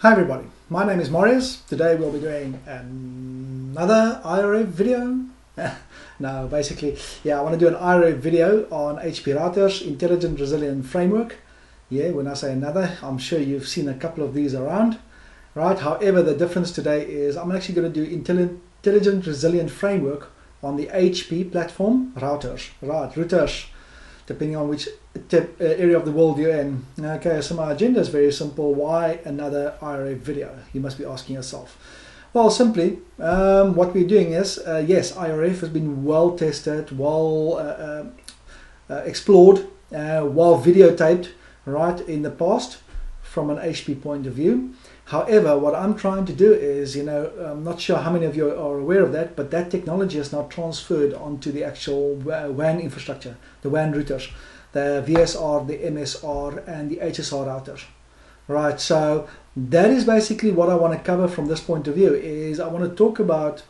Hi everybody, my name is Marius. Today we'll be doing another IRF video. No, basically, I want to do an IRF video on HP routers, Intelligent Resilient Framework. Yeah, when I say another, I'm sure you've seen a couple of these around, right? However, the difference today is I'm actually going to do Intelligent Resilient Framework on the HP platform routers, routers, depending on which area of the world you're in. Okay, so my agenda is very simple. Why another IRF video? You must be asking yourself. Well, simply, what we're doing is, yes, IRF has been well tested, well explored, well videotaped, right, in the past from an HP point of view. However, what I'm trying to do is, I'm not sure how many of you are aware of that, but that technology is now transferred onto the actual WAN infrastructure, the WAN routers, the VSR, the MSR, and the HSR routers. Right, so that is basically what I want to cover from this point of view. Is I want to talk about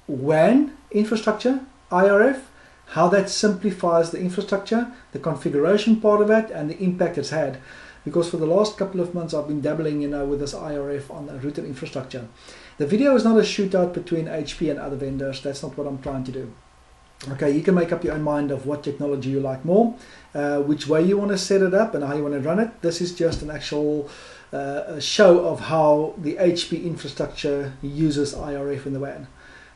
WAN infrastructure, IRF, how that simplifies the infrastructure, the configuration part of it, and the impact it's had. Because for the last couple of months I've been dabbling, with this IRF on the router infrastructure. The video is not a shootout between HP and other vendors. That's not what I'm trying to do. Okay, you can make up your own mind of what technology you like more, which way you want to set it up and how you want to run it. This is just an actual show of how the HP infrastructure uses IRF in the WAN.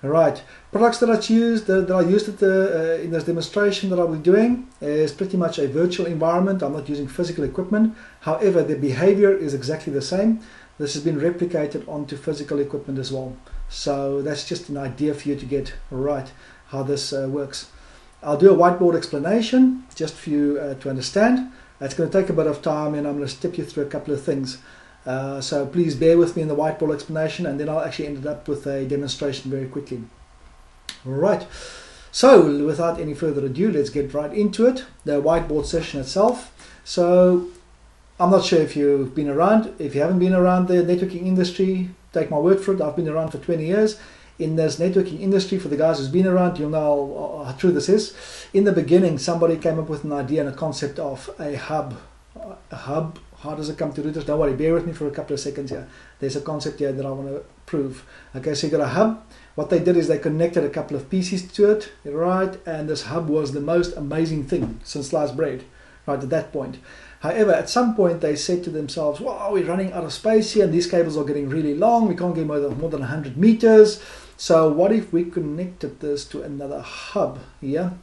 Alright, products that I used in this demonstration that I'll be doing is pretty much a virtual environment. I'm not using physical equipment. However, the behavior is exactly the same. This has been replicated onto physical equipment as well. So that's just an idea for you to get right how this works. I'll do a whiteboard explanation just for you to understand. It's going to take a bit of time and I'm going to step you through a couple of things. So please bear with me in the whiteboard explanation, and then I'll actually end up with a demonstration very quickly. Alright, so without any further ado, let's get right into it, the whiteboard session itself. So I'm not sure if you've been around. If you haven't been around the networking industry, take my word for it. I've been around for 20 years. In this networking industry, for the guys who's been around, you'll know how true this is. In the beginning, somebody came up with an idea and a concept of a hub. A hub. How does it come to routers? Don't worry, bear with me for a couple of seconds here. There's a concept here that I want to prove. Okay, so you got a hub. What they did is they connected a couple of PCs to it, right? And this hub was the most amazing thing since sliced bread, right, at that point. However, at some point they said to themselves, wow, we're running out of space here and these cables are getting really long. We can't get more than 100 meters. So what if we connected this to another hub here?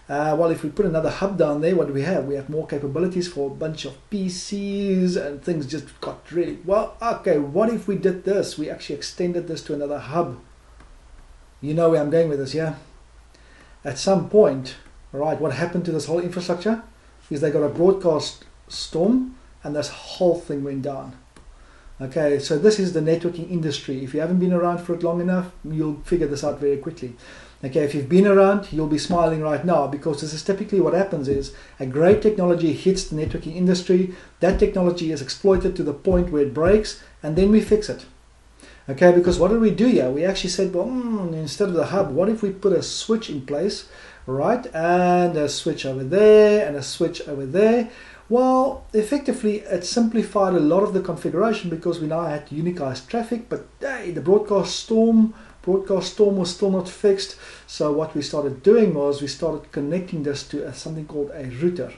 Well, if we put another hub down there, what do we have? We have more capabilities for a bunch of PCs and things just got really, well, okay, what if we did this? We actually extended this to another hub. You know where I'm going with this, yeah? At some point, right, what happened to this whole infrastructure is they got a broadcast storm and this whole thing went down. Okay, so this is the networking industry. If you haven't been around for it long enough, you'll figure this out very quickly. Okay, if you've been around, you'll be smiling right now, because this is typically what happens is a great technology hits the networking industry. That technology is exploited to the point where it breaks, and then we fix it. Okay, because what did we do here? We actually said, well, instead of the hub, what if we put a switch in place, right? And a switch over there and a switch over there. Well, effectively, it simplified a lot of the configuration because we now had unitized traffic, but hey, the broadcast storm was still not fixed. So what we started doing was we started connecting this to something called a router,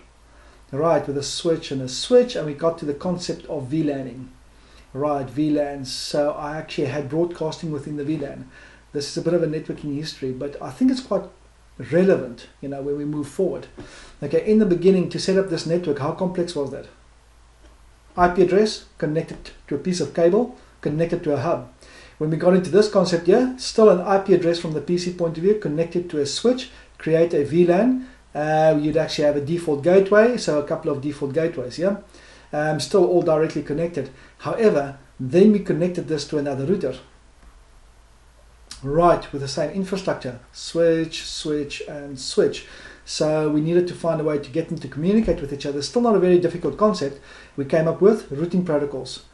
right, with a switch, and we got to the concept of VLANing, right, VLANs. So I actually had broadcasting within the VLAN. This is a bit of a networking history, but I think it's quite relevant, when we move forward. Okay, in the beginning, to set up this network, how complex was that? IP address connected to a piece of cable, connected to a hub. When we got into this concept here, still an IP address from the PC point of view, connected to a switch, create a VLAN. You'd actually have a default gateway, so a couple of default gateways, yeah? Still all directly connected. However, then we connected this to another router. Right, with the same infrastructure, switch, switch, and switch. So we needed to find a way to get them to communicate with each other. Still not a very difficult concept. We came up with routing protocols.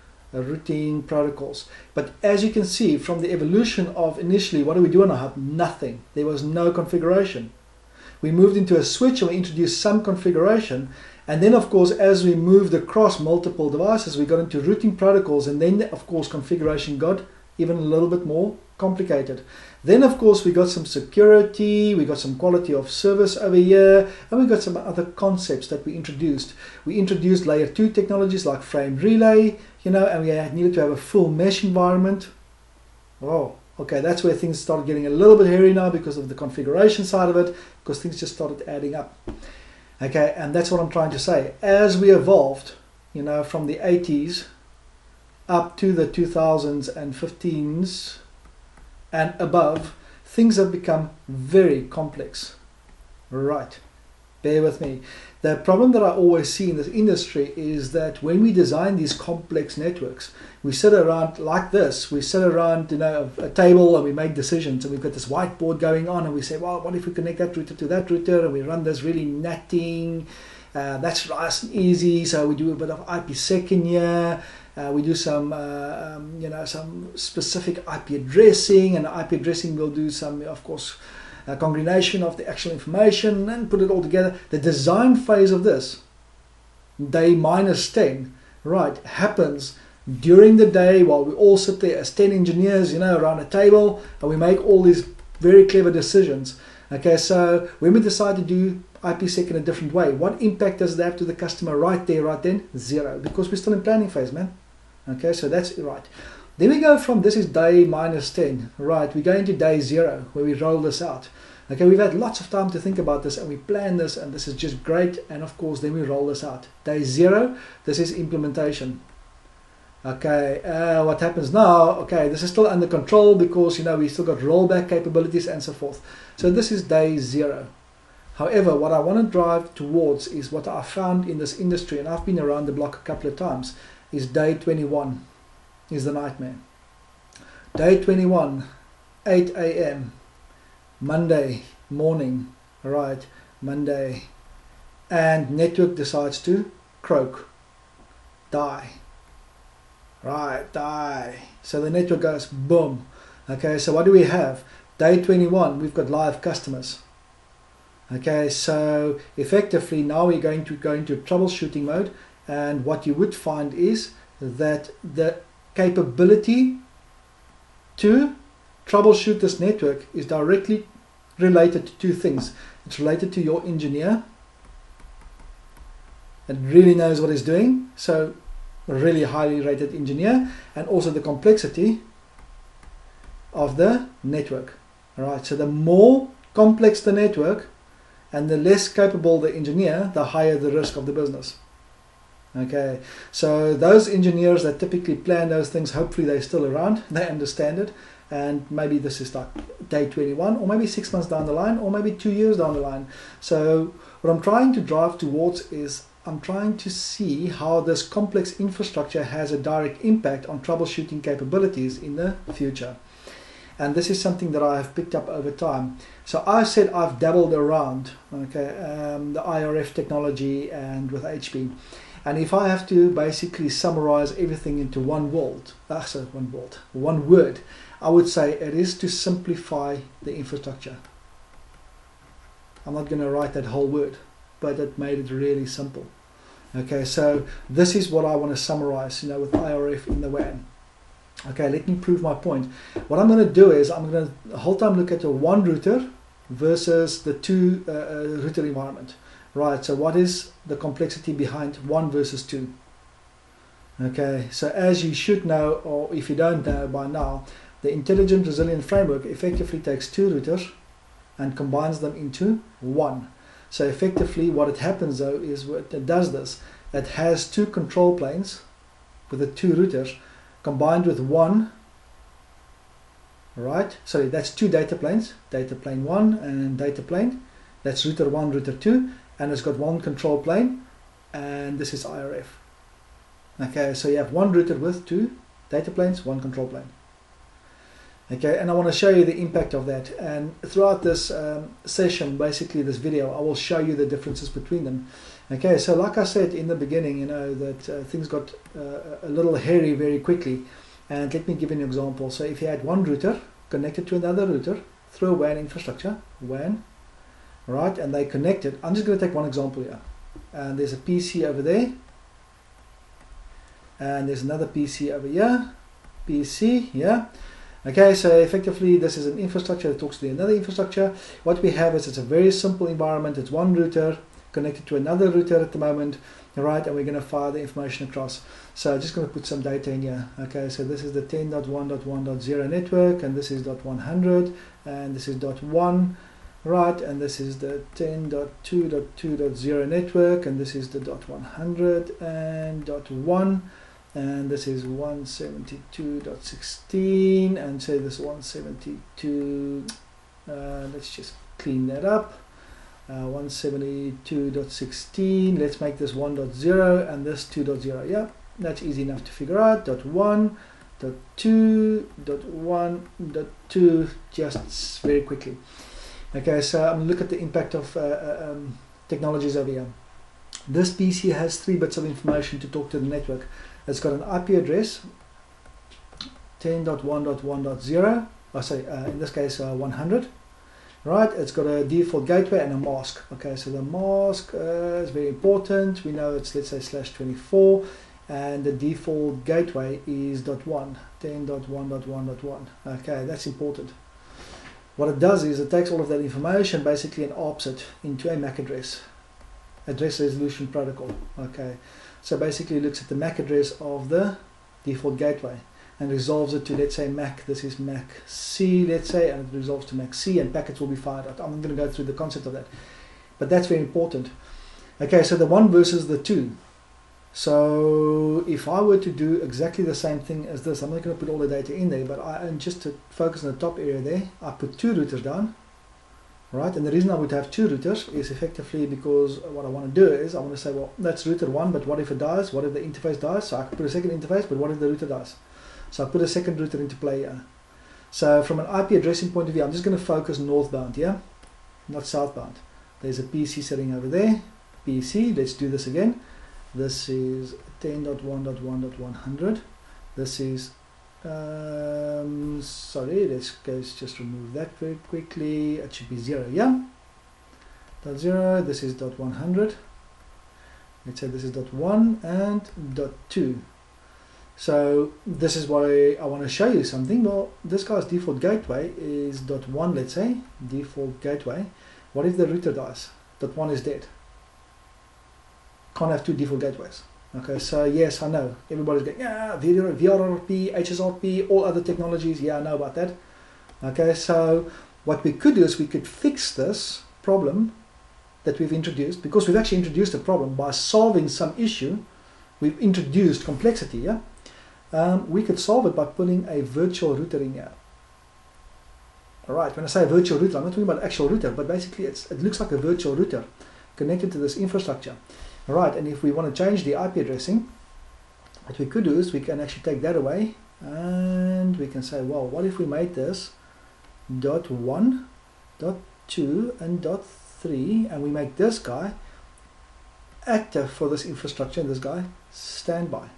But as you can see from the evolution of initially, what do we do on a hub? Nothing. There was no configuration. We moved into a switch and we introduced some configuration, And then, of course, as we moved across multiple devices, we got into routing protocols, and then, of course, configuration got even a little bit more complicated. Then, of course, we got some security, we got some quality of service over here, and we got some other concepts that we introduced. We introduced layer 2 technologies like frame relay, you know, and we needed to have a full mesh environment. Oh, okay, that's where things started getting a little bit hairy now because of the configuration side of it, because things just started adding up. Okay, and that's what I'm trying to say. As we evolved, you know, from the 80s up to the 2015s and above, things have become very complex. Right, bear with me. The problem that I always see in this industry is that when we design these complex networks, we sit around like this. We sit around, you know, a table, and we make decisions, and we've got this whiteboard going on, and we say, well, what if we connect that router to that router, and we run this really netting. That's nice and easy. So we do a bit of IPsec in here. We do some, you know, some specific IP addressing, and IP addressing will do some, of course, combination of the actual information and put it all together. The design phase of this, day -10, right, happens during the day while we all sit there as 10 engineers, you know, around a table, and we make all these very clever decisions. Okay, so when we decide to do IPsec in a different way, what impact does that have to the customer right there, right then? Zero, because we're still in planning phase, man. Okay, so that's right. Then we go from, this is day -10, right, we go into day 0 where we roll this out. Okay, we've had lots of time to think about this, and we plan this, and this is just great, and of course then we roll this out. Day 0, this is implementation. Okay, what happens now? Okay, this is still under control because, you know, we still got rollback capabilities and so forth. So this is day 0. However, what I want to drive towards is what I found in this industry, and I've been around the block a couple of times, is day 21 is the nightmare. Day 21, 8 a.m. Monday morning, right, Monday, and network decides to croak, die. Right, die. So the network goes boom. Okay, so what do we have? Day 21, we've got live customers. Okay, so effectively now we're going to go into troubleshooting mode, and what you would find is that the capability to troubleshoot this network is directly related to two things. It's related to your engineer that really knows what he's doing, so a really highly rated engineer, and also the complexity of the network. Alright, so the more complex the network and the less capable the engineer, the higher the risk of the business. Okay, so those engineers that typically plan those things, hopefully they're still around, they understand it, and maybe this is like day 21, or maybe 6 months down the line, or maybe 2 years down the line. So what I'm trying to drive towards is I'm trying to see how this complex infrastructure has a direct impact on troubleshooting capabilities in the future. And this is something that I have picked up over time. So I said I've dabbled around, okay, the IRF technology and with HP. And if I have to basically summarize everything into one word, I would say it is to simplify the infrastructure. I'm not going to write that whole word, but it made it really simple. Okay, so this is what I want to summarize, you know, with IRF in the WAN. Okay, let me prove my point. What I'm going to do is I'm going to the whole time look at a one router versus the two router environment. Right, so what is the complexity behind 1 versus 2? Okay, so as you should know, or if you don't know by now, the Intelligent Resilient Framework effectively takes 2 routers and combines them into 1. So effectively what it happens though is what it does this, it has 2 control planes with the 2 routers combined with 1, right? Sorry, that's 2 data planes, data plane 1 and data plane, that's router 1, router 2, and it's got 1 control plane, and this is IRF. Okay, so you have 1 router with 2 data planes, 1 control plane. Okay, and I want to show you the impact of that, and throughout this session, basically this video, I will show you the differences between them. Okay, so like I said in the beginning, you know, that things got a little hairy very quickly, and let me give you an example. So if you had 1 router connected to another router through a WAN infrastructure, WAN, right, and they connected. I'm just going to take one example here. and there's a PC over there, and there's another PC over here, PC, yeah. Okay, so effectively this is an infrastructure that talks to another infrastructure. What we have is it's a very simple environment. It's one router connected to another router at the moment, right, and we're going to fire the information across. So I'm just going to put some data in here. Okay, so this is the 10.1.1.0 network, and this is .100, and this is .1, right, and this is the 10.2.2.0 network, and this is the .100 and .1, and this is 172.16, and say this 172, let's just clean that up, 172.16, let's make this 1.0 and this 2.0, yeah, that's easy enough to figure out, .1, .2, .1, .2, just very quickly. Okay, so I'm going to look at the impact of technologies over here. This PC has 3 bits of information to talk to the network. It's got an IP address, 10.1.1.0, in this case 100, right? It's got a default gateway and a mask. Okay, so the mask is very important. We know it's, let's say, /24, and the default gateway is .1, 10.1.1.1. Okay, that's important. What it does is it takes all of that information basically and ARPs it into a MAC address, address resolution protocol. Okay, so basically it looks at the MAC address of the default gateway and resolves it to, let's say, MAC, this is MAC C, let's say, and it resolves to MAC C, and packets will be fired out. I'm going to go through the concept of that, but that's very important. Okay, so the 1 versus the 2. So if I were to do exactly the same thing as this, I'm not going to put all the data in there, but and just to focus on the top area there, I put 2 routers down, right? And the reason I would have 2 routers is effectively because what I want to do is I want to say, well, that's router 1, but what if it dies? What if the interface dies? So I can put a second interface, but what if the router dies? So I put a second router into play here. So from an IP addressing point of view, I'm just going to focus northbound, yeah, not southbound. There's a PC sitting over there, PC, let's do this again. This is 10.1.1.100. This is, sorry, let's just remove that very quickly. It should be 0, yeah? .0, this is .100. Let's say this is .1 and .2. So this is why I want to show you something. Well, this guy's default gateway is .1, let's say, default gateway. What if the router dies? .1 is dead. Can't have 2 default gateways. Okay, so yes, I know everybody's going, yeah, VRRP, HSRP, all other technologies, yeah, I know about that. Okay, so what we could do is we could fix this problem that we've introduced, because we've actually introduced a problem by solving some issue. We've introduced complexity, yeah. We could solve it by putting a virtual router in here. All right, when I say a virtual router, I'm not talking about actual router, but basically it looks like a virtual router connected to this infrastructure. Alright, and if we want to change the IP addressing, what we could do is we can actually take that away and we can say, well, what if we made this .1, .2 and .3, and we make this guy active for this infrastructure and this guy standby.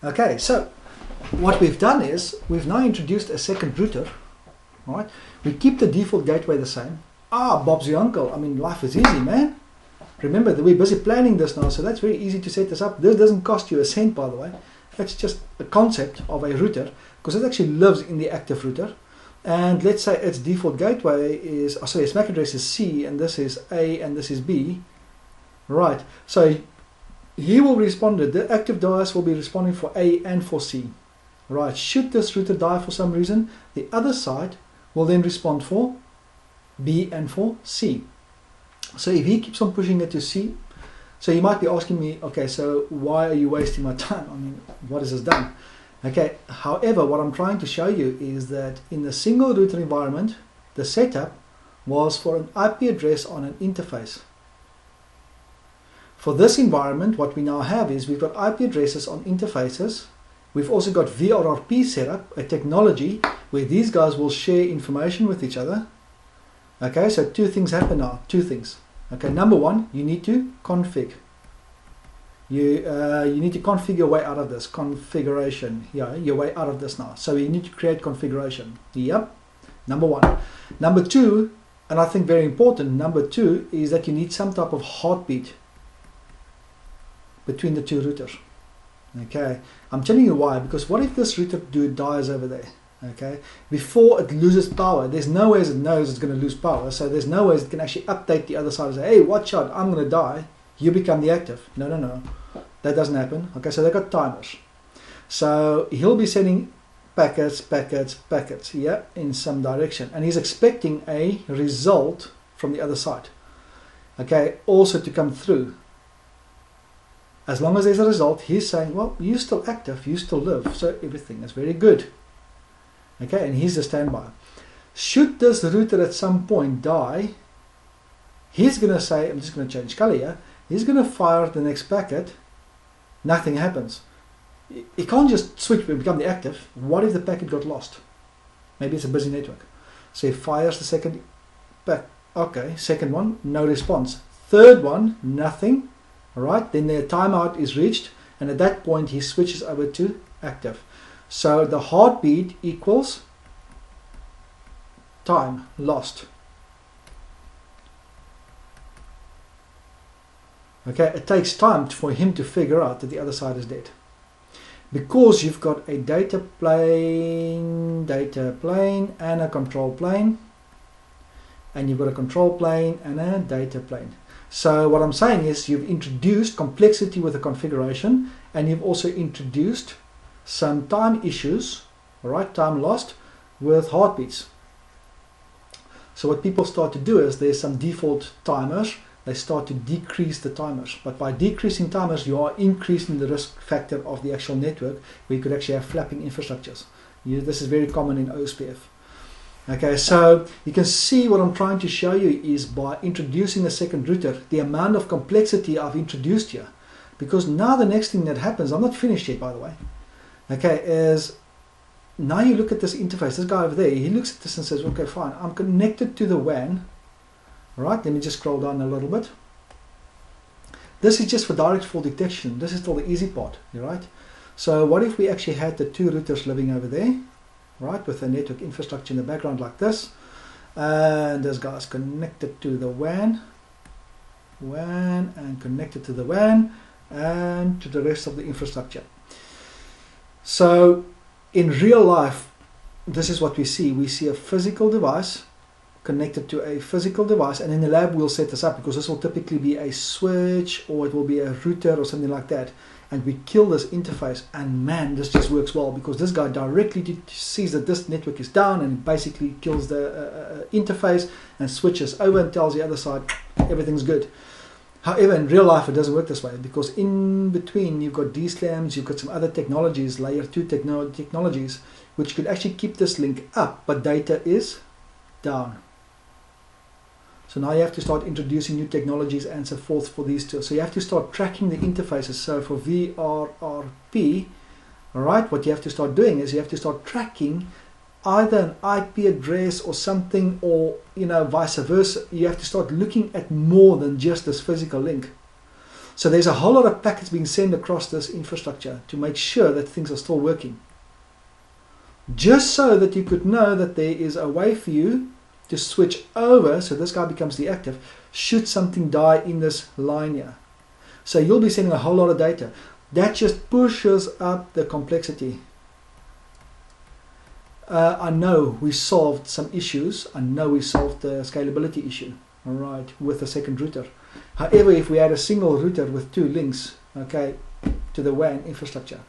Okay, so what we've done is we've now introduced a second router. Right? We keep the default gateway the same. Ah, Bob's your uncle. I mean, life is easy, man. Remember that we're busy planning this now, so that's very easy to set this up. This doesn't cost you a cent, by the way. That's just the concept of a router, because it actually lives in the active router. And let's say its default gateway is, sorry, its MAC address is C, and this is A, and this is B. Right, so he will respond, the active dies will be responding for A and for C. Right, should this router die for some reason, the other side will then respond for B and for C. So if he keeps on pushing it to C, so you might be asking me, okay, so why are you wasting my time? I mean, what has this done? Okay, however, what I'm trying to show you is that in the single router environment, the setup was for an IP address on an interface. For this environment, what we now have is we've got IP addresses on interfaces. We've also got VRRP set up, a technology where these guys will share information with each other. Okay, so 2 things happen now, 2 things. Okay, number 1, you need to config. You need to configure your way out of this, configuration, yeah, your way out of this now. So you need to create configuration, yep, number 1. Number 2, and I think very important, number 2, is that you need some type of heartbeat between the two routers. Okay, I'm telling you why, because what if this router dies over there? Okay, before it loses power, there's no ways it knows it's going to lose power, so there's no ways it can actually update the other side and say, hey, watch out, I'm going to die, you become the active. No, no, no, that doesn't happen. Okay, so they've got timers. So he'll be sending packets, yeah, in some direction, and he's expecting a result from the other side, okay, also to come through. As long as there's a result, he's saying, well, you're still active, you still live, so everything is very good. Okay, and here's the standby. Should this router at some point die, he's going to say, I'm just going to change color here, he's going to fire the next packet, nothing happens. He can't just switch and become the active. What if the packet got lost? Maybe it's a busy network. So he fires the second packet. Okay, second one, no response. Third one, nothing. Alright, then the timeout is reached, and at that point he switches over to active. So the heartbeat equals time lost. Okay, it takes time for him to figure out that the other side is dead. Because you've got a data plane, and a control plane, and you've got a control plane and a data plane. So what I'm saying is you've introduced complexity with the configuration, and you've also introduced some time issues, all right, time lost with heartbeats. So what people start to do is there's some default timers, they start to decrease the timers. But by decreasing timers, you are increasing the risk factor of the actual network, where you could actually have flapping infrastructures. This is very common in OSPF. Okay, so you can see what I'm trying to show you is by introducing a second router, the amount of complexity I've introduced here. Because now the next thing that happens, I'm not finished yet by the way, okay, is now you look at this interface, this guy over there, he looks at this and says, okay, fine, I'm connected to the WAN. Right, let me just scroll down a little bit. This is just for direct fault detection. This is still the easy part, right? So what if we actually had the two routers living over there, right, with a network infrastructure in the background like this, and this guy's connected to the WAN, and connected to the WAN, and to the rest of the infrastructure. So in real life, this is what we see. We see a physical device connected to a physical device, and in the lab we'll set this up because this will typically be a switch or it will be a router or something like that, and we kill this interface, and man, this just works well because this guy directly sees that this network is down and basically kills the interface and switches over and tells the other side everything's good. However, in real life it doesn't work this way, because in between you've got DSLAMs, you've got some other technologies, layer 2 technologies, which could actually keep this link up, but data is down. So now you have to start introducing new technologies and so forth for these two. So you have to start tracking the interfaces. So for VRRP, all right, what you have to start doing is you have to start tracking either an IP address or something, or vice versa. You have to start looking at more than just this physical link. So there's a whole lot of packets being sent across this infrastructure to make sure that things are still working. Just so that you could know that there is a way for you to switch over, so this guy becomes the active, should something die in this line here. So you'll be sending a whole lot of data. That just pushes up the complexity. I know we solved some issues. I know we solved the scalability issue, all right, with the second router. However, if we had a single router with two links, okay, to the WAN infrastructure,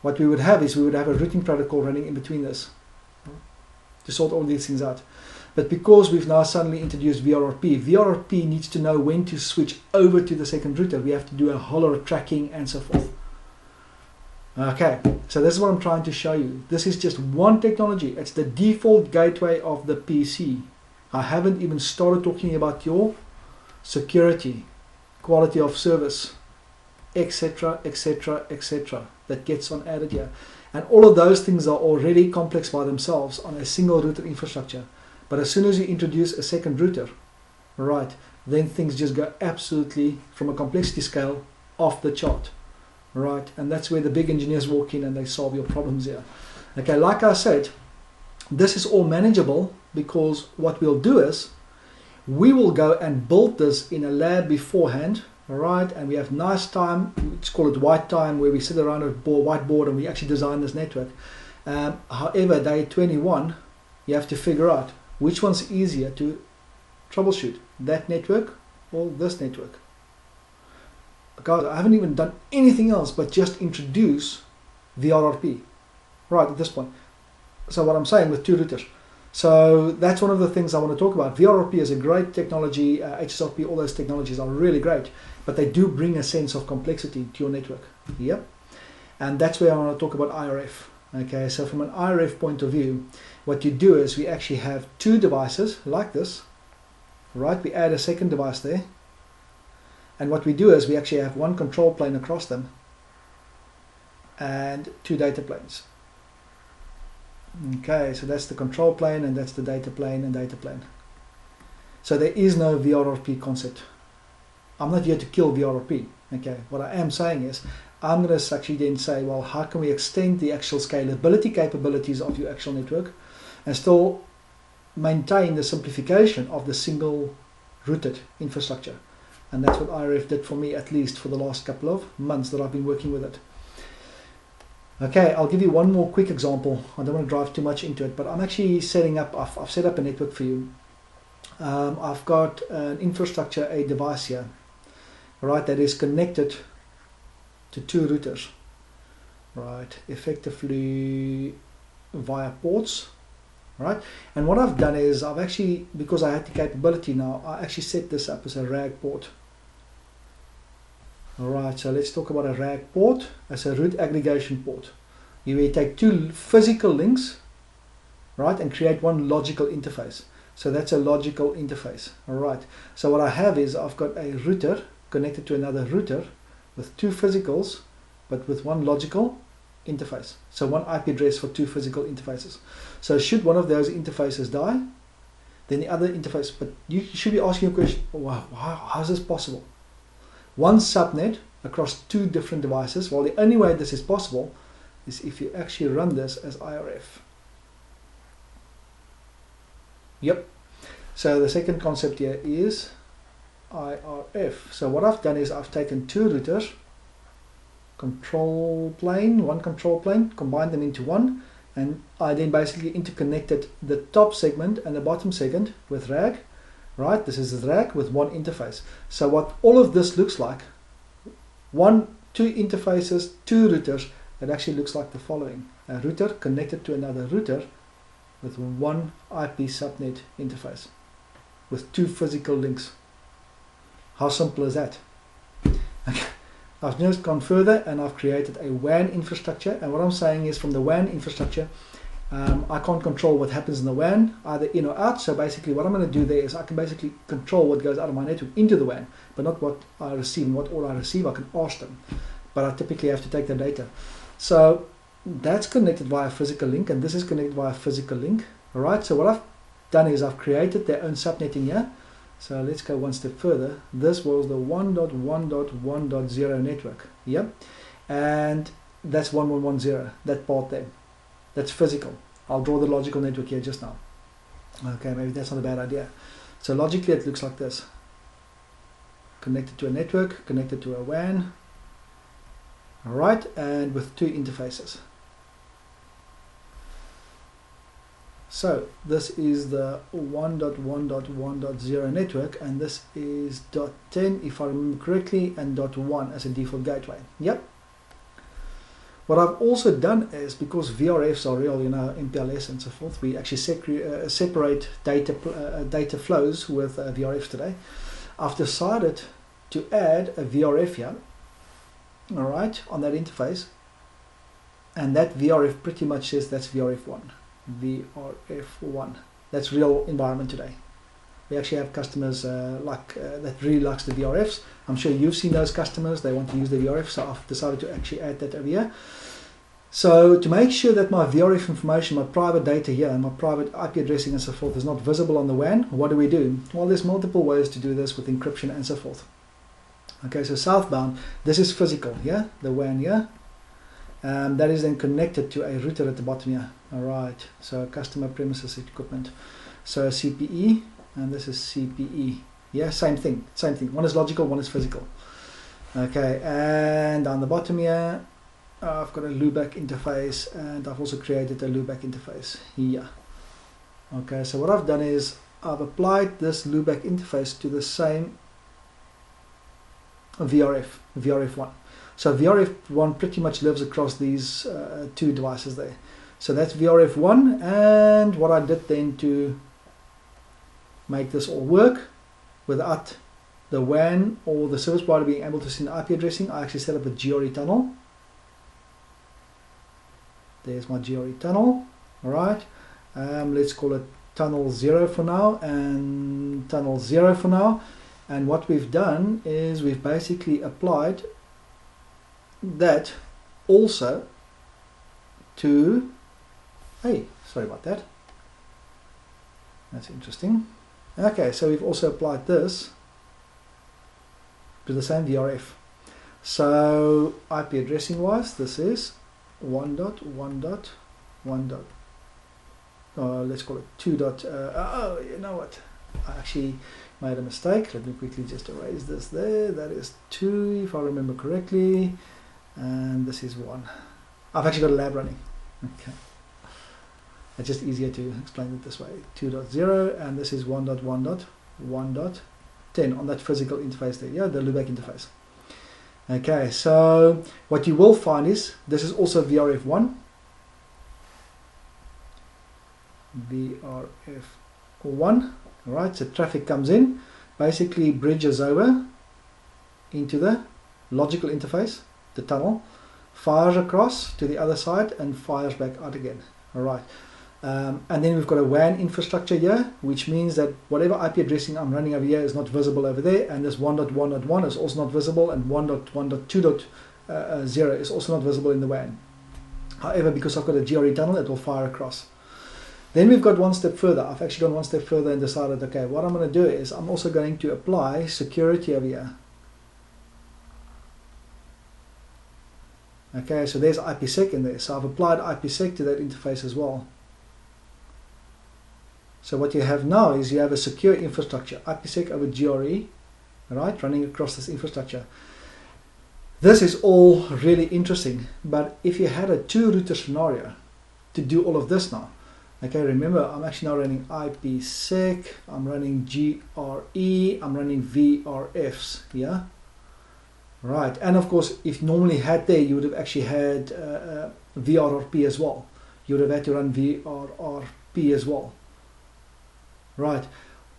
what we would have is we would have a routing protocol running in between this to sort all these things out. But because we've now suddenly introduced VRRP needs to know when to switch over to the second router. We have to do a whole lot of tracking and so forth. Okay, so this is what I'm trying to show you. This is just one technology. It's the default gateway of the PC. I haven't even started talking about your security, quality of service, etc., etc., etc. that gets on added here. And all of those things are already complex by themselves on a single router infrastructure. But as soon as you introduce a second router, right, then things just go absolutely, from a complexity scale, off the chart, right? And that's where the big engineers walk in and they solve your problems here. Okay, like I said, this is all manageable because what we'll do is We will go and build this in a lab beforehand, all right, and we have nice time, let's call it white time, where we sit around a whiteboard and we actually design this network. However, day 21, you have to figure out which one's easier to troubleshoot, that network or this network. Guys, I haven't even done anything else but just introduce VRRP right at this point. So what I'm saying with 2 routers. So that's one of the things I want to talk about. VRRP is a great technology, HSRP, all those technologies are really great, but they do bring a sense of complexity to your network. Yep. And that's where I want to talk about IRF. Okay, so from an IRF point of view, what you do is we actually have 2 devices like this, right? We add a second device there. And what we do is we actually have 1 control plane across them and 2 data planes. Okay, so that's the control plane and that's the data plane and data plane. So there is no VRRP concept. I'm not here to kill VRRP. Okay, what I am saying is I'm going to actually then say, well, how can we extend the actual scalability capabilities of your actual network and still maintain the simplification of the single rooted infrastructure? And that's what IRF did for me, at least for the last couple of months that I've been working with it. Okay, I'll give you one more quick example. I don't want to drive too much into it, but I'm actually setting up, I've set up a network for you. I've got an infrastructure, a device here, right, that is connected to 2 routers, right, effectively via ports, right? And what I've done is I've actually, because I had the capability now, I actually set this up as a RAG port. Alright, so let's talk about a RAG port as a root aggregation port. You will take 2 physical links, right, and create 1 logical interface. So that's a logical interface. Alright, so what I have is I've got a router connected to another router with 2 physicals, but with 1 logical interface. So 1 IP address for 2 physical interfaces. So should one of those interfaces die, then the other interface, but you should be asking a question, wow, how is this possible? 1 subnet across 2 different devices. Well, the only way this is possible is if you actually run this as IRF. Yep. So the second concept here is IRF. So what I've done is I've taken 2 routers, control plane, 1 control plane, combined them into 1, and I then basically interconnected the top segment and the bottom segment with RAG. Right, this is the RAG with 1 interface. So what all of this looks like, 2 interfaces, 2 routers, it actually looks like the following. A router connected to another router with 1 IP subnet interface with 2 physical links. How simple is that? Okay. I've just gone further and I've created a WAN infrastructure, and what I'm saying is from the WAN infrastructure, I can't control what happens in the WAN, either in or out. So basically what I'm going to do there is I can basically control what goes out of my network into the WAN, but not what I receive. And what all I receive I can ask them, but I typically have to take the data. So that's connected via a physical link, and this is connected via a physical link. Alright, so what I've done is I've created their own subnetting here. So let's go one step further. This was the 1.1.1.0 network. Yep. And that's 1110, that part there. That's physical. I'll draw the logical network here just now. Okay, maybe that's not a bad idea. So logically it looks like this. Connected to a network, connected to a WAN. Alright, and with 2 interfaces. So this is the 1.1.1.0 network, and this is .10 if I remember correctly, and .1 as a default gateway. Yep. What I've also done is, because VRFs are real, you know, MPLS and so forth, we actually separate data flows with VRFs today. I've decided to add a VRF here, alright, on that interface, and that VRF pretty much says that's VRF1. VRF1. That's real environment today. We actually have customers that really likes the VRFs. I'm sure you've seen those customers. They want to use the VRF, so I've decided to actually add that over here. So to make sure that my VRF information, my private data here, and my private IP addressing and so forth is not visible on the WAN, what do we do? Well, there's multiple ways to do this with encryption and so forth. Okay, so southbound, this is physical here, the WAN here. That is then connected to a router at the bottom here. Alright, so customer premises equipment. So CPE, and this is CPE. Yeah, same thing. One is logical, one is physical. Okay, and down the bottom here, I've got a loopback interface, and I've also created a loopback interface here. Okay, so what I've done is I've applied this loopback interface to the same VRF1. So VRF1 pretty much lives across these two devices there. So that's VRF1, and what I did then to make this all work without the WAN or the service provider being able to send IP addressing, I actually set up a GRE tunnel. There's my GRE tunnel. Alright, let's call it tunnel 0 for now, and tunnel 0 for now. And what we've done is we've basically applied that also to, hey, sorry about that, that's interesting. Okay, so we've also applied this to the same VRF. So IP addressing wise, this is 1.1.1. Let's call it 2. Oh, you know what? I actually made a mistake. Let me quickly just erase this there. That is 2, if I remember correctly, and this is 1. I've actually got a lab running. Okay. It's just easier to explain it this way. 2.0, and this is 1.1.1.10 on that physical interface there, yeah, the loopback interface. Okay, so what you will find is this is also VRF1. VRF1, alright, so traffic comes in, basically bridges over into the logical interface, the tunnel, fires across to the other side and fires back out again. Alright. And then we've got a WAN infrastructure here, which means that whatever IP addressing I'm running over here is not visible over there, and this 1.1.1 is also not visible, and 1.1.2.0 is also not visible in the WAN. However, because I've got a GRE tunnel, it will fire across. Then we've got one step further. I've actually gone one step further and decided, okay, what I'm going to do is I'm also going to apply security over here. Okay, so there's IPsec in there. So I've applied IPsec to that interface as well. So what you have now is you have a secure infrastructure, IPsec over GRE, right, running across this infrastructure. This is all really interesting, but if you had a 2-router scenario to do all of this now, okay, remember I'm actually now running IPsec, I'm running GRE, I'm running VRFs, yeah? Right, and of course, if you normally had there, you would have actually had VRRP as well. You would have had to run VRRP as well. Right,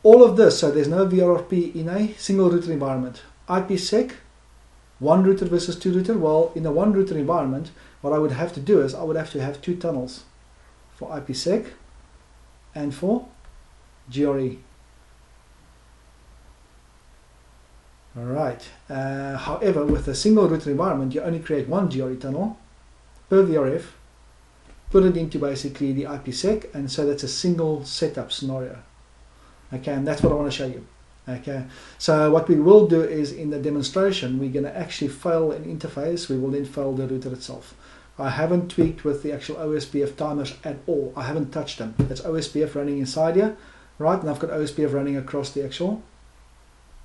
all of this, so there's no VRRP in a single router environment. IPsec, 1 router versus 2 router. Well, in a 1 router environment, what I would have to do is I would have to have 2 tunnels for IPsec and for GRE. Alright, however, with a single router environment, you only create 1 GRE tunnel per VRF, put it into basically the IPsec, and so that's a single setup scenario. Okay, and that's what I want to show you. Okay, so what we will do is in the demonstration, we're going to actually fail an interface, we will then fail the router itself. I haven't tweaked with the actual OSPF timers at all. I haven't touched them. It's OSPF running inside here, right? And I've got OSPF running across the actual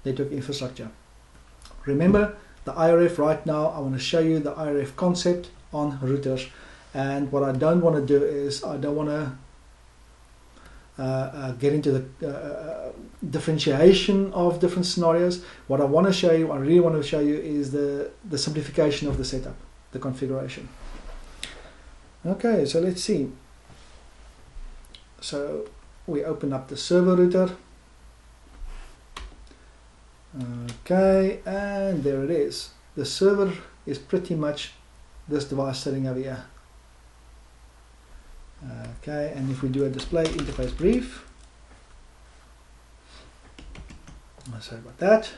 network infrastructure. Remember, the IRF right now, I want to show you the IRF concept on routers. And what I don't want to do is, I don't want to get into the differentiation of different scenarios. What I want to show you, I really want to show you, is the simplification of the setup, the configuration. Okay, so let's see. So we open up the server router. Okay, and there it is. The server is pretty much this device sitting over here. Okay, and if we do a display interface brief, sorry about that.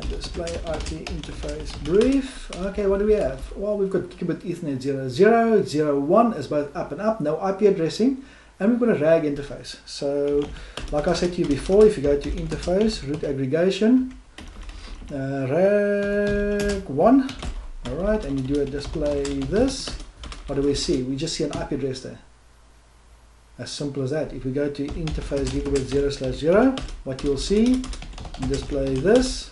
Display IP interface brief. Okay, what do we have? Well, we've got gigabit Ethernet 00, 01 is both up and up, no IP addressing, and we've got a RAG interface. So, like I said to you before, if you go to interface, root aggregation, RAG 1, alright, and you do a display this, what do we see? We just see an IP address there. As simple as that. If we go to interface gigabit 0/0, what you'll see, display this,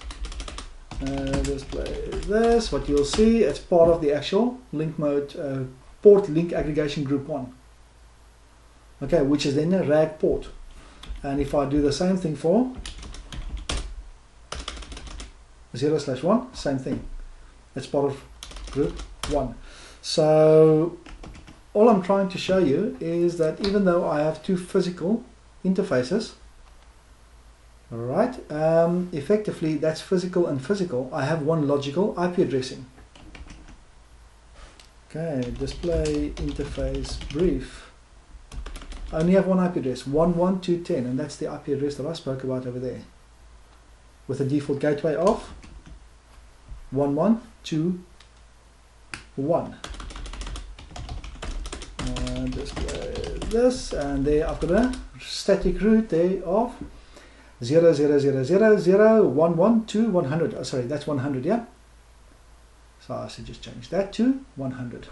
what you'll see, it's part of the actual link mode port link aggregation group 1. Okay, which is then a RAG port. And if I do the same thing for 0/1, same thing. It's part of group 1. So all I'm trying to show you is that even though I have two physical interfaces, alright, effectively that's physical and physical, I have one logical IP addressing. Okay, display interface brief. I only have one IP address, 112.10, and that's the IP address that I spoke about over there, with a default gateway of 1121. Display this, and there I've got a static root there of 0.000.0.112.100. Oh, sorry, that's 100, yeah? So I should just change that to 100.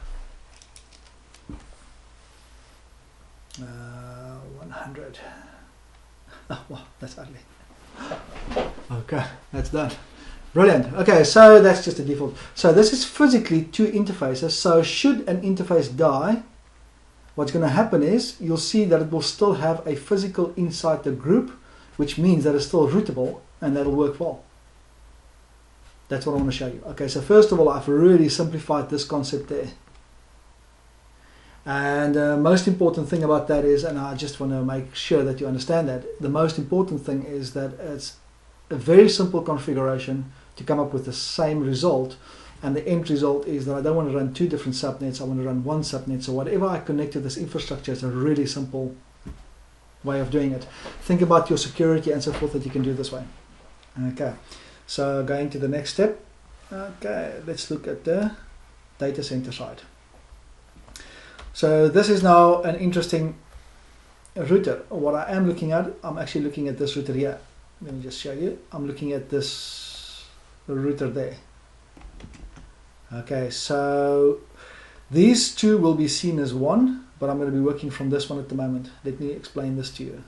100. Oh, wow, that's ugly. Okay, that's done. Brilliant. Okay, so that's just the default. So this is physically two interfaces. So should an interface die, what's going to happen is you'll see that it will still have a physical inside the group, which means that it's still routable, and that'll work well. That's what I want to show you. Okay, so first of all, I've really simplified this concept there. And the most important thing about that is, and I just want to make sure that you understand that, the most important thing is that it's a very simple configuration to come up with the same result, and the end result is that I don't want to run two different subnets, I want to run one subnet. So whatever I connect to this infrastructure is a really simple way of doing it. Think about your security and so forth that you can do this way. Okay, so going to the next step. Okay, let's look at the data center side. So this is now an interesting router. What I am looking at, I'm actually looking at this router here. Let me just show you. I'm looking at this router there. Okay, so these two will be seen as one, but I'm going to be working from this one at the moment. Let me explain this to you.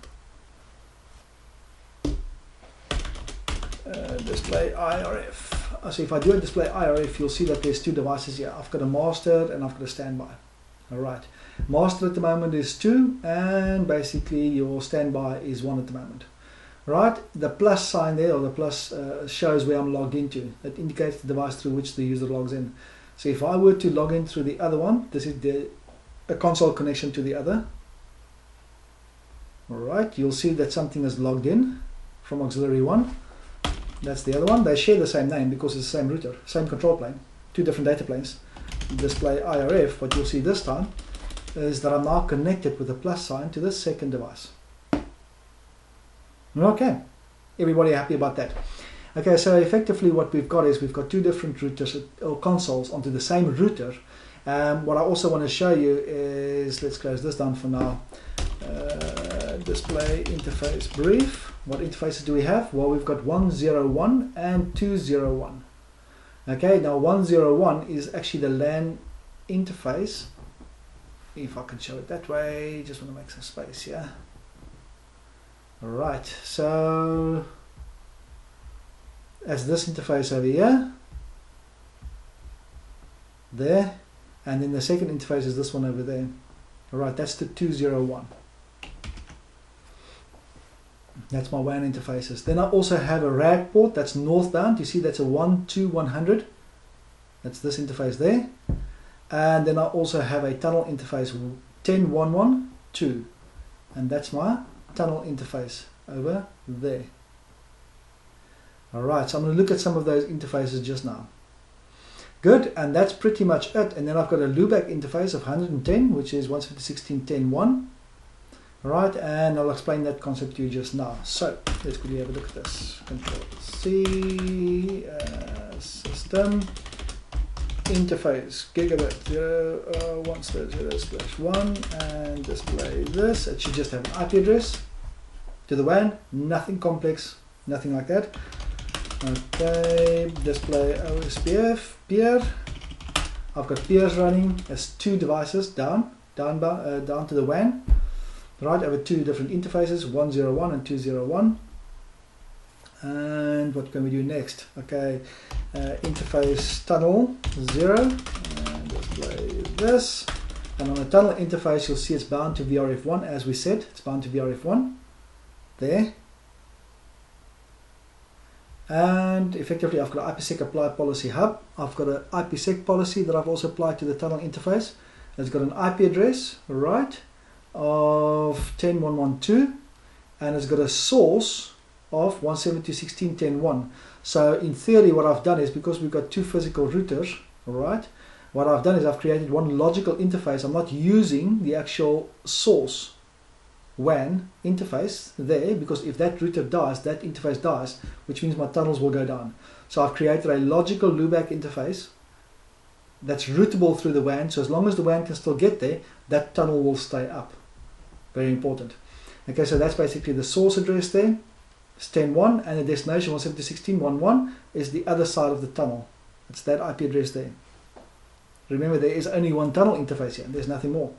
Display IRF. So if I do a display IRF, you'll see that there's two devices here. I've got a master and I've got a standby. Alright, master at the moment is 2, and basically your standby is 1 at the moment. Right, the plus sign there, or the plus shows where I'm logged into. That indicates the device through which the user logs in. So if I were to log in through the other one, this is a console connection to the other. Alright, you'll see that something is logged in from auxiliary 1. That's the other one. They share the same name because it's the same router, same control plane, two different data planes. Display IRF, what you'll see this time is that I'm now connected with a plus sign to the second device. Okay, everybody happy about that? Okay, so effectively what we've got is we've got two different routers or consoles onto the same router. What I also want to show you is, let's close this down for now. Display interface brief. What interfaces do we have? Well, we've got 101 and 201. Okay, now 101 is actually the LAN interface. If I can show it that way, just want to make some space here. Alright, so as this interface over here, there, and then the second interface is this one over there. Alright, that's the 201. That's my WAN interfaces. Then I also have a RAG port that's northbound. You see that's a 12100. That's this interface there. And then I also have a tunnel interface 10112. And that's my tunnel interface over there. Alright, so I'm going to look at some of those interfaces just now. Good, and that's pretty much it. And then I've got a loopback interface of 110, which is 156.10.1. Alright, and I'll explain that concept to you just now. So, let's quickly have a look at this. Control C, system, interface, gigabit 0.1/1, and display this. It should just have an IP address to the WAN, nothing complex, nothing like that. Okay, display OSPF, peer. I've got peers running as two devices down to the WAN. right, over two different interfaces, 101 and 201. And what can we do next? Okay, interface tunnel 0, and display this. And on the tunnel interface, you'll see it's bound to VRF1, as we said. It's bound to VRF1 there. And effectively, I've got an IPsec apply policy hub. I've got an IPsec policy that I've also applied to the tunnel interface. It's got an IP address, right, of 10.1.1.2, and it's got a source of 172.16.10.1. So in theory, what I've done is, because we've got two physical routers, right, what I've done is I've created one logical interface. I'm not using the actual source WAN interface there, because if that router dies, that interface dies, which means my tunnels will go down. So I've created a logical loopback interface that's routable through the WAN, so as long as the WAN can still get there, that tunnel will stay up. Very important. Okay, so that's basically the source address there. It's 10.1, and the destination 172.16.11 is the other side of the tunnel. It's that IP address there. Remember, there is only one tunnel interface here, there's nothing more.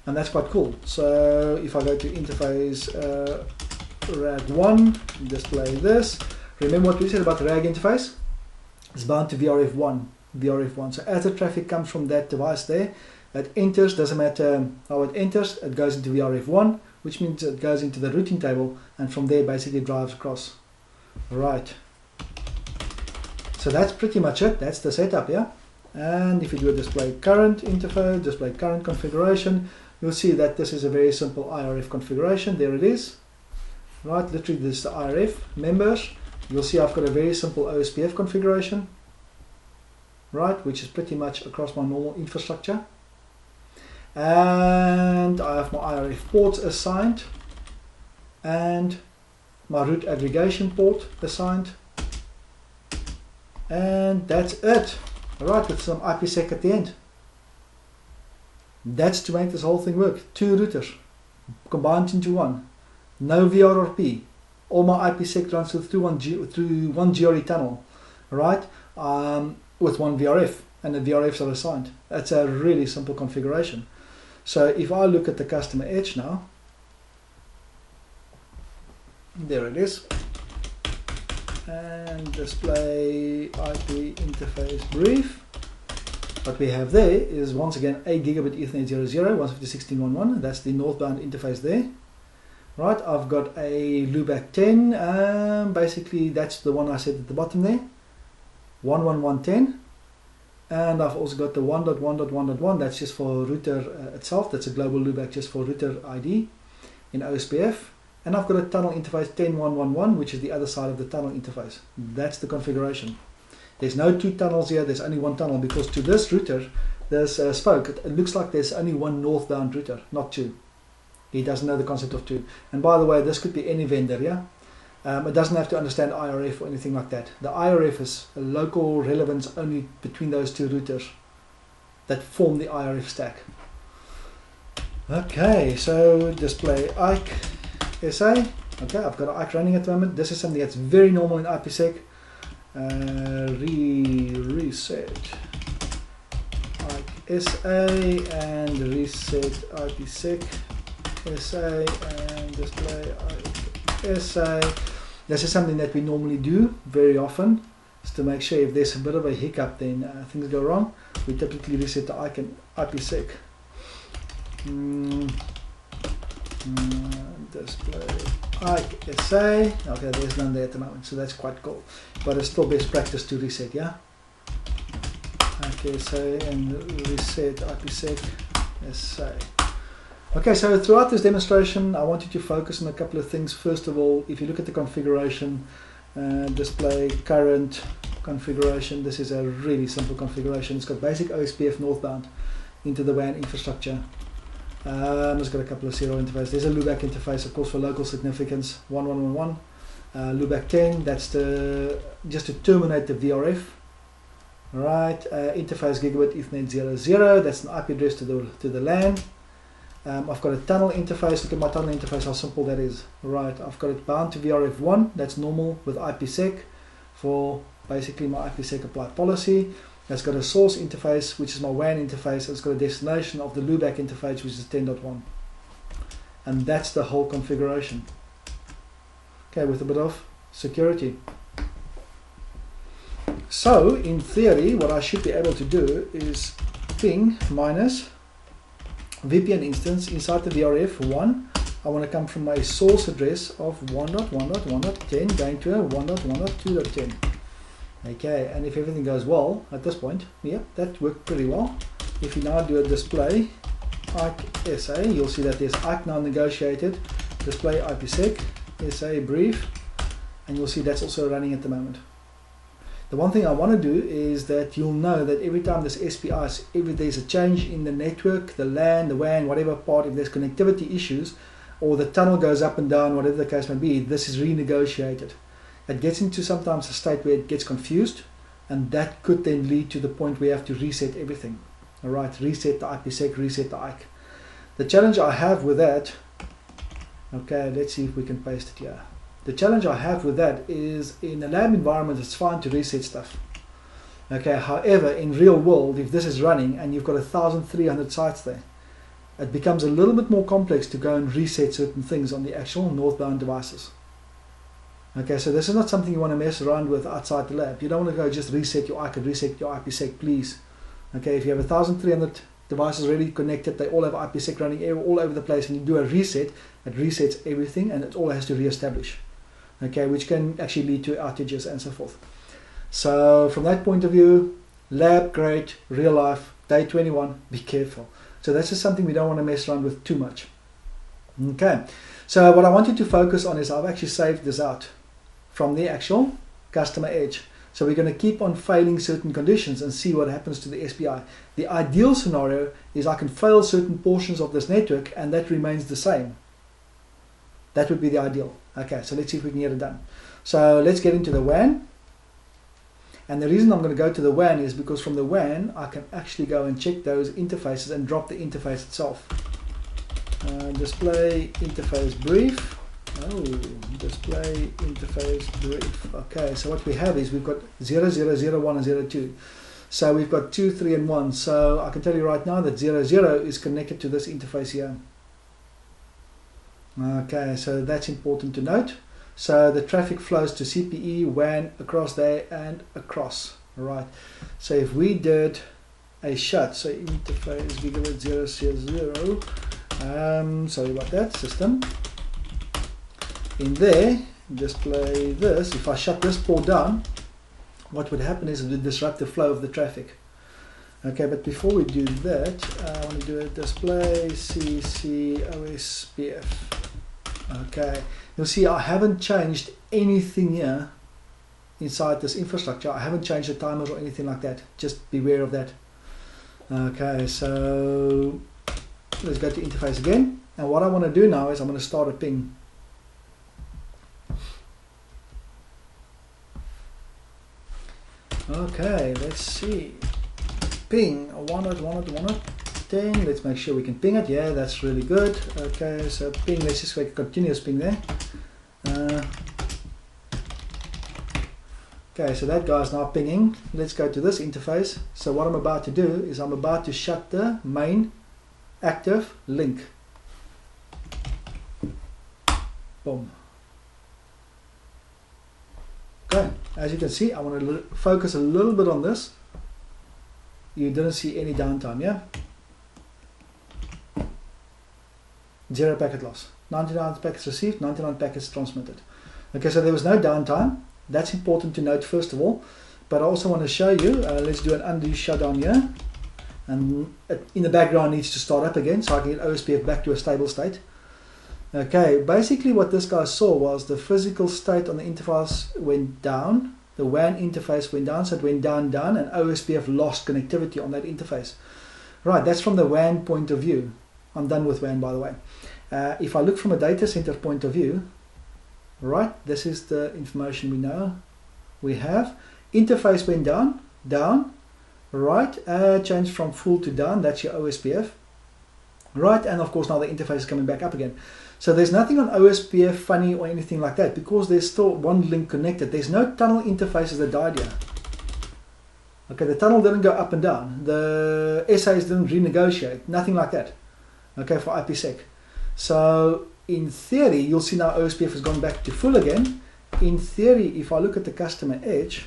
And that's quite cool. So if I go to interface RAG1, display this. Remember what we said about the RAG interface? It's bound to VRF1. So as the traffic comes from that device there, it enters, doesn't matter how it enters, it goes into VRF1, which means it goes into the routing table, and from there basically drives across. Right. So that's pretty much it. That's the setup, yeah? And if you do a display current interface, display current configuration, you'll see that this is a very simple IRF configuration. There it is. Right, literally this is the IRF members. You'll see I've got a very simple OSPF configuration, right, which is pretty much across my normal infrastructure. And I have my IRF ports assigned, and my root aggregation port assigned. And that's it. Alright, with some IPsec at the end. That's to make this whole thing work. Two routers combined into one. No VRRP. All my IPsec runs through one GRE tunnel, right? With one VRF, and the VRFs are assigned. That's a really simple configuration. So if I look at the customer edge now, there it is, and display IP interface brief. What we have there is once again 8 gigabit Ethernet 00, 152.16.11. That's the northbound interface there. Right, I've got a loopback 10, basically that's the one I said at the bottom there, 11110, and I've also got the 1.1.1.1, that's just for router itself, that's a global loopback just for router ID in OSPF, and I've got a tunnel interface 10.1.1.1, which is the other side of the tunnel interface. That's the configuration. There's no two tunnels here, there's only one tunnel, because to this router, there's a spoke, it looks like there's only one northbound router, not two. He doesn't know the concept of two. And by the way, this could be any vendor, yeah? It doesn't have to understand IRF or anything like that. The IRF is a local relevance only between those two routers that form the IRF stack. Okay, so display IK SA. Okay, I've got IK running at the moment. This is something that's very normal in IPsec. Reset IK SA and reset IPsec SA and display SA. This is something that we normally do very often, is to make sure if there's a bit of a hiccup, then things go wrong. We typically reset the IPsec. Display IK SA. Okay, there's none there at the moment, so that's quite cool. But it's still best practice to reset, yeah? IK SA and reset IPsec SA. Okay, so throughout this demonstration, I want you to focus on a couple of things. First of all, if you look at the configuration, display current configuration, this is a really simple configuration. It's got basic OSPF northbound into the WAN infrastructure. It's got a couple of serial interfaces. There's a loopback interface, of course, for local significance, 1111. Loopback 10, that's just to terminate the VRF. Right, interface gigabit Ethernet 00, that's an IP address to the LAN. I've got a tunnel interface. Look at my tunnel interface, how simple that is. Right, I've got it bound to VRF1, that's normal with IPsec for basically my IPsec apply policy. It's got a source interface, which is my WAN interface. It's got a destination of the loopback interface, which is 10.1. And that's the whole configuration. Okay, with a bit of security. So in theory, what I should be able to do is ping minus VPN instance inside the VRF 1. I want to come from my source address of 1.1.1.10 going to a 1.1.2.10. Okay, and if everything goes well at this point, yeah, that worked pretty well. If you now do a display IK SA, you'll see that there's IK now negotiated, display IPsec SA brief, and you'll see that's also running at the moment. The one thing I want to do is that you'll know that every time this SPI, if there's a change in the network, the LAN, the WAN, whatever part, if there's connectivity issues, or the tunnel goes up and down, whatever the case may be, this is renegotiated. It gets into sometimes a state where it gets confused, and that could then lead to the point where you have to reset everything. Alright, reset the IPsec, reset the IK. The challenge I have with that, okay, let's see if we can paste it here. The challenge I have with that is in a lab environment it's fine to reset stuff. Okay, however, in real world, if this is running and you've got 1,300 sites there, it becomes a little bit more complex to go and reset certain things on the actual northbound devices. Okay, so this is not something you want to mess around with outside the lab. You don't want to go just reset your IK and reset your IPsec, please. Okay, if you have 1,300 devices already connected, they all have IPsec running all over the place, and you do a reset, it resets everything and it all has to re-establish. Okay, which can actually lead to outages and so forth. So from that point of view, lab, great, real life, day 21, be careful. So that's just something we don't want to mess around with too much. Okay, so what I wanted to focus on is I've actually saved this out from the actual customer edge. So we're going to keep on failing certain conditions and see what happens to the SPI. The ideal scenario is I can fail certain portions of this network and that remains the same. That would be the ideal. Okay, so let's see if we can get it done. So let's get into the WAN. And the reason I'm going to go to the WAN is because from the WAN I can actually go and check those interfaces and drop the interface itself. Display interface brief. Oh, display interface brief. Okay, so what we have is we've got 0, 0, 0, 1 and 0, 2. So we've got 2, 3 and 1. So I can tell you right now that 0, 0 is connected to this interface here. Okay, so that's important to note. So the traffic flows to CPE, WAN, across there and across. Alright, so if we did a shut, so interface gigabit 0, 0, 0, sorry about that, system. In there, display this, if I shut this port down, what would happen is it would disrupt the flow of the traffic. Okay, but before we do that, I want to do a display CC OSPF. Okay, you'll see I haven't changed anything here inside this infrastructure. I haven't changed the timers or anything like that. Just beware of that. Okay, so let's go to interface again. And what I want to do now is I'm going to start a ping. Okay, let's see. Ping 1.1.1.10. Let's make sure we can ping it. Yeah, that's really good. Okay, so ping. Let's just make a continuous ping there. Okay, so that guy's now pinging. Let's go to this interface. So what I'm about to do is I'm about to shut the main active link. Boom. Okay, as you can see, I want to focus a little bit on this. You didn't see any downtime, yeah? 0 packet loss. 99 packets received, 99 packets transmitted. Okay, so there was no downtime. That's important to note first of all. But I also want to show you, let's do an undo shutdown here. And in the background needs to start up again so I can get OSPF back to a stable state. Okay, basically what this guy saw was the physical state on the interface went down, the WAN interface went down, so it went down, and OSPF lost connectivity on that interface. Right, that's from the WAN point of view. I'm done with WAN, by the way. If I look from a data center point of view, right, this is the information we know. We have interface went down, right, changed from full to down, that's your OSPF. Right, and of course now the interface is coming back up again. So there's nothing on OSPF funny or anything like that because there's still one link connected. There's no tunnel interfaces that died here. Okay, the tunnel didn't go up and down. The SAs didn't renegotiate. Nothing like that. Okay, for IPsec. So in theory, you'll see now OSPF has gone back to full again. In theory, if I look at the customer edge,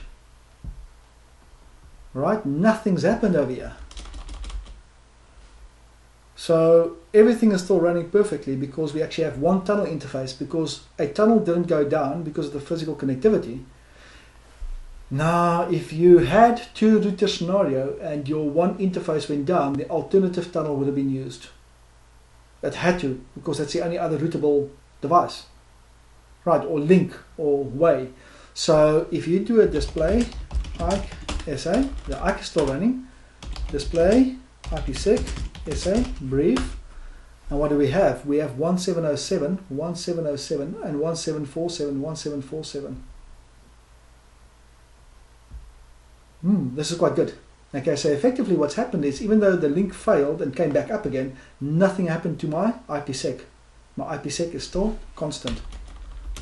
right, nothing's happened over here. So everything is still running perfectly because we actually have one tunnel interface, because a tunnel didn't go down because of the physical connectivity. Now, if you had two router scenario and your one interface went down, the alternative tunnel would have been used. It had to, because that's the only other routable device, right, or link or way. So if you do a display IC SA, the IC is still running, display IPsec SA brief, and what do we have? We have 1707, 1707 and 1747, 1747. This is quite good. Okay, so effectively what's happened is, even though the link failed and came back up again, nothing happened to my IPsec. My IPsec is still constant.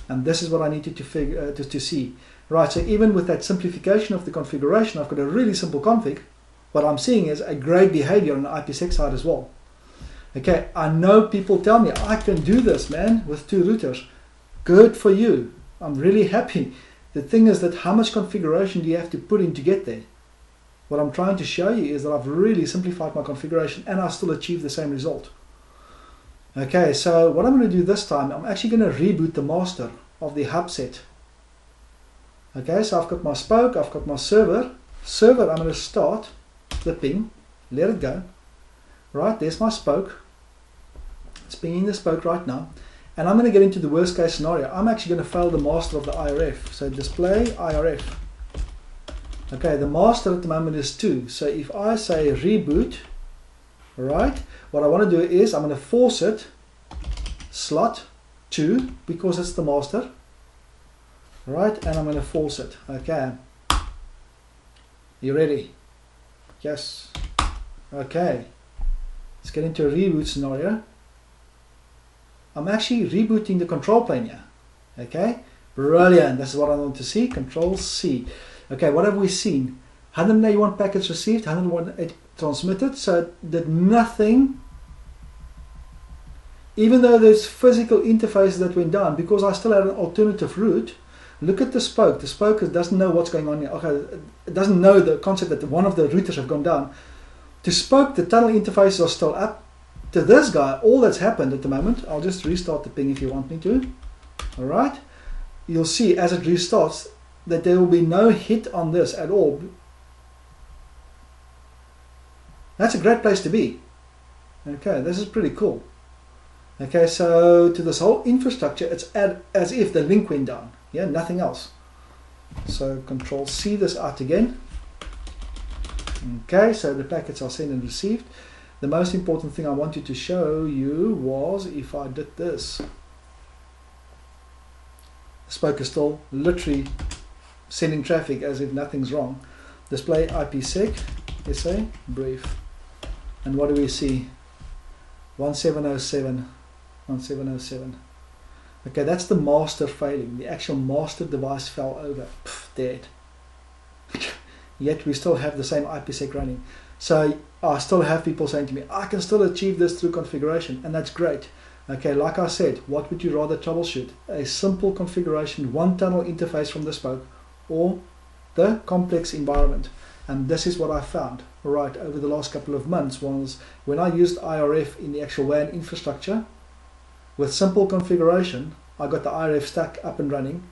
And this is what I needed to figure to see. Right, so even with that simplification of the configuration, I've got a really simple config. What I'm seeing is a great behavior on the IPsec side as well. Okay, I know people tell me, I can do this, man, with two routers. Good for you. I'm really happy. The thing is that how much configuration do you have to put in to get there? What I'm trying to show you is that I've really simplified my configuration and I still achieve the same result. Okay, so what I'm going to do this time, I'm actually going to reboot the master of the hub set. Okay, so I've got my spoke, I've got my server. Server, I'm going to start the ping, let it go. Right, there's my spoke. It's pinging the spoke right now. And I'm going to get into the worst case scenario. I'm actually going to fail the master of the IRF. So display IRF. Okay, the master at the moment is 2. So if I say reboot, right, what I want to do is I'm going to force it slot 2 because it's the master. Right, and I'm going to force it. Okay. You ready? Yes. Okay. Let's get into a reboot scenario. I'm actually rebooting the control plane here. Okay, brilliant. This is what I want to see. Control C. Okay, what have we seen? 181 packets received, 101 transmitted. So did nothing, even though there's physical interfaces that went down, because I still had an alternative route. Look at the spoke. The spoke doesn't know what's going on here. Okay, it doesn't know the concept that one of the routers have gone down. To spoke, the tunnel interfaces are still up. To this guy, all that's happened at the moment, I'll just restart the ping if you want me to. Alright, you'll see as it restarts that there will be no hit on this at all. That's a great place to be. Okay, this is pretty cool. Okay, so to this whole infrastructure, it's as if the link went down. Yeah, nothing else. So Control C this out again. Okay, so the packets are sent and received. The most important thing I wanted to show you was if I did this. The spoke is still literally sending traffic as if nothing's wrong. Display IPsec SA brief. And what do we see? 1707. 1707. Okay, that's the master failing. The actual master device fell over. Pff, dead. Yet we still have the same IPsec running. So I still have people saying to me, I can still achieve this through configuration, and that's great. Okay, like I said, what would you rather troubleshoot? A simple configuration, one tunnel interface from the spoke, or the complex environment? And this is what I found right over the last couple of months was when I used IRF in the actual WAN infrastructure, with simple configuration, I got the IRF stack up and running.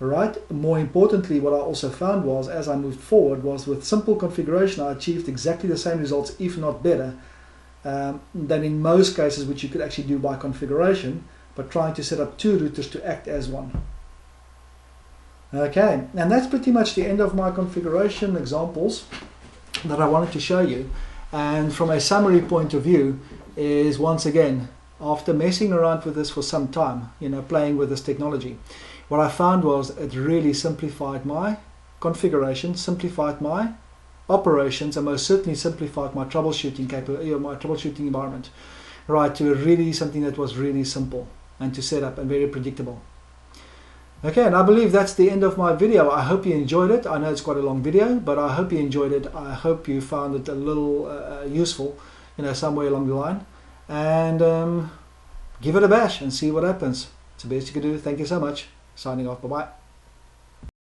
Right. More importantly, what I also found was, as I moved forward, was with simple configuration, I achieved exactly the same results, if not better, than in most cases, which you could actually do by configuration, but trying to set up two routers to act as one. Okay, and that's pretty much the end of my configuration examples that I wanted to show you. And from a summary point of view, is once again, after messing around with this for some time, playing with this technology, what I found was it really simplified my configuration, simplified my operations, and most certainly simplified my troubleshooting my troubleshooting environment, right, to really something that was really simple and to set up and very predictable. Okay, and I believe that's the end of my video. I hope you enjoyed it. I know it's quite a long video, but I hope you enjoyed it. I hope you found it a little useful, somewhere along the line. And give it a bash and see what happens. It's the best you can do. Thank you so much. Signing off. Bye-bye.